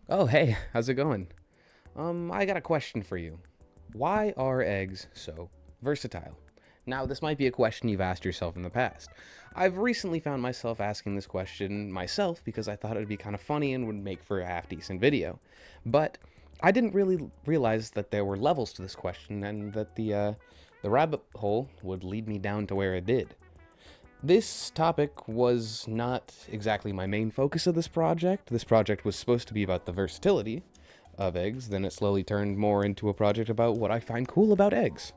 Oh, hey, how's it going? I got a question for you. Why are eggs so versatile? Now, this might be a question you've asked yourself in the past. I've recently found myself asking this question myself because I thought it would be kind of funny and would make for a half decent video. But I didn't really realize that there were levels to this question and that the rabbit hole would lead me down to where it did. This topic was not exactly my main focus of this project. This project was supposed to be about the versatility of eggs, then it slowly turned more into a project about what I find cool about eggs.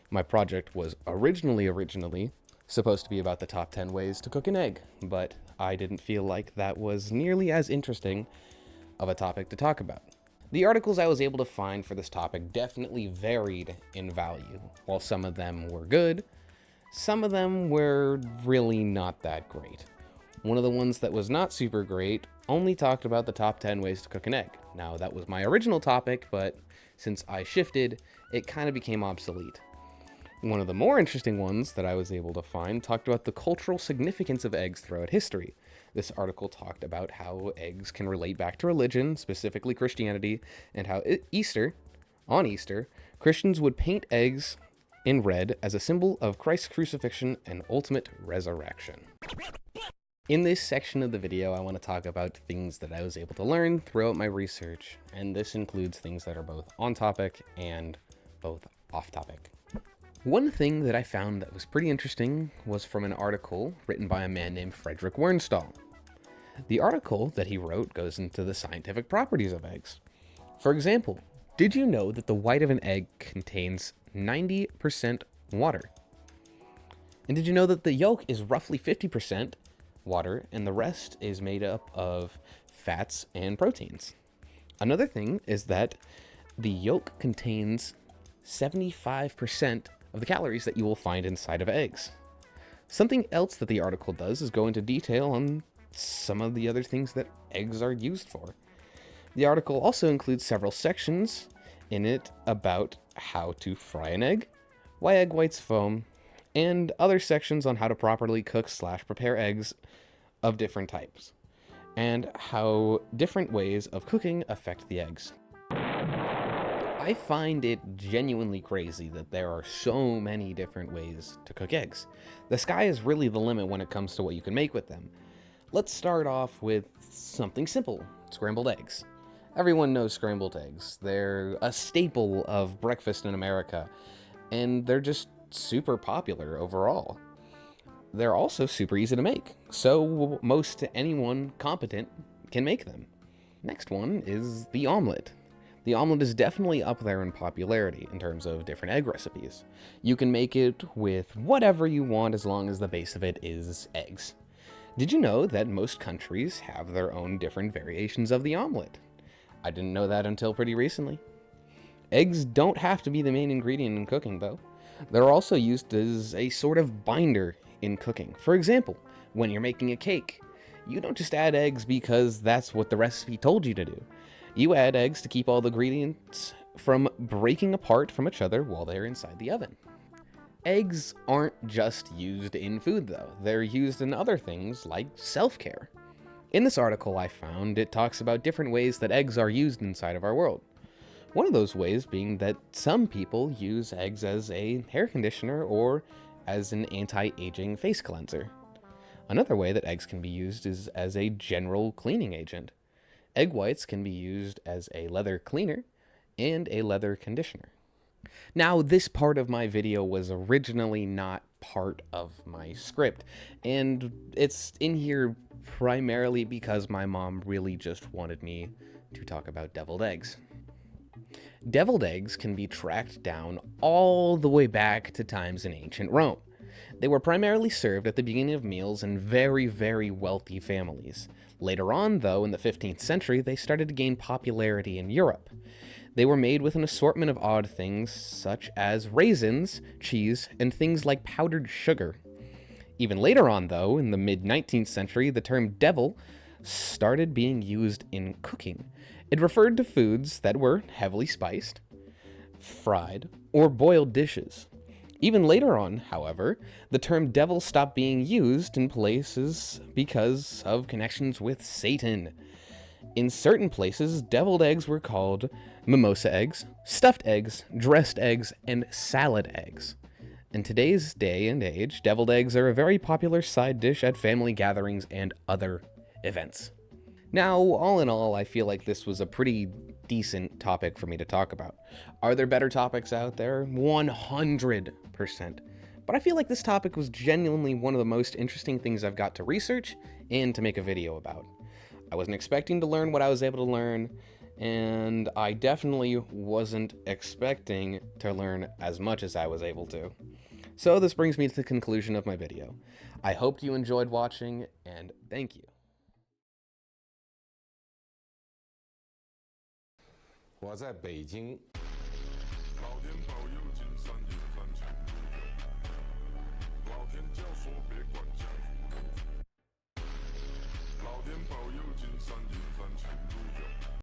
My project was originally supposed to be about the top 10 ways to cook an egg, but I didn't feel like that was nearly as interesting of a topic to talk about. The articles I was able to find for this topic definitely varied in value. While some of them were good, some of them were really not that great. One of the ones that was not super great only talked about the top 10 ways to cook an egg. Now, that was my original topic, but since I shifted, it kind of became obsolete. One of the more interesting ones that I was able to find talked about the cultural significance of eggs throughout history. This article talked about how eggs can relate back to religion, specifically Christianity, and how on Easter, Christians would paint eggs in red as a symbol of Christ's crucifixion and ultimate resurrection. In this section of the video, I want to talk about things that I was able to learn throughout my research, and this includes things that are both on topic and both off topic. One thing that I found that was pretty interesting was from an article written by a man named Frederick Wernstall. The article that he wrote goes into the scientific properties of eggs. For example, did you know that the white of an egg contains 90% water? And did you know that the yolk is roughly 50% water and the rest is made up of fats and proteins? Another thing is that the yolk contains 75% of the calories that you will find inside of eggs. Something else that the article does is go into detail on some of the other things that eggs are used for. The article also includes several sections in it about how to fry an egg, why egg whites foam, and other sections on how to properly cook / prepare eggs of different types, and how different ways of cooking affect the eggs. I find it genuinely crazy that there are so many different ways to cook eggs. The sky is really the limit when it comes to what you can make with them. Let's start off with something simple: scrambled eggs. Everyone knows scrambled eggs. They're a staple of breakfast in America, and they're just super popular overall. They're also super easy to make, so most anyone competent can make them. Next one is the omelet. The omelet is definitely up there in popularity in terms of different egg recipes. You can make it with whatever you want as long as the base of it is eggs. Did you know that most countries have their own different variations of the omelet? I didn't know that until pretty recently. Eggs don't have to be the main ingredient in cooking, though. They're also used as a sort of binder in cooking. For example, when you're making a cake, you don't just add eggs because that's what the recipe told you to do. You add eggs to keep all the ingredients from breaking apart from each other while they're inside the oven. Eggs aren't just used in food, though. They're used in other things like self-care. In this article I found, it talks about different ways that eggs are used inside of our world. One of those ways being that some people use eggs as a hair conditioner or as an anti-aging face cleanser. Another way that eggs can be used is as a general cleaning agent. Egg whites can be used as a leather cleaner and a leather conditioner. Now, this part of my video was originally not part of my script, and it's in here primarily because my mom really just wanted me to talk about deviled eggs. Deviled eggs can be tracked down all the way back to times in ancient Rome. They were primarily served at the beginning of meals in very, very wealthy families. Later on, though, in the 15th century, they started to gain popularity in Europe. They were made with an assortment of odd things such as raisins, cheese, and things like powdered sugar. Even later on, though, in the mid-19th century, the term devil started being used in cooking. It referred to foods that were heavily spiced, fried, or boiled dishes. Even later on, however, the term devil stopped being used in places because of connections with Satan. In certain places, deviled eggs were called mimosa eggs, stuffed eggs, dressed eggs, and salad eggs. In today's day and age, deviled eggs are a very popular side dish at family gatherings and other events. Now, all in all, I feel like this was a pretty decent topic for me to talk about. Are there better topics out there? 100%. But I feel like this topic was genuinely one of the most interesting things I've got to research and to make a video about. I wasn't expecting to learn what I was able to learn, and I definitely wasn't expecting to learn as much as I was able to. So this brings me to the conclusion of my video. I hope you enjoyed watching, and thank you. 我在北京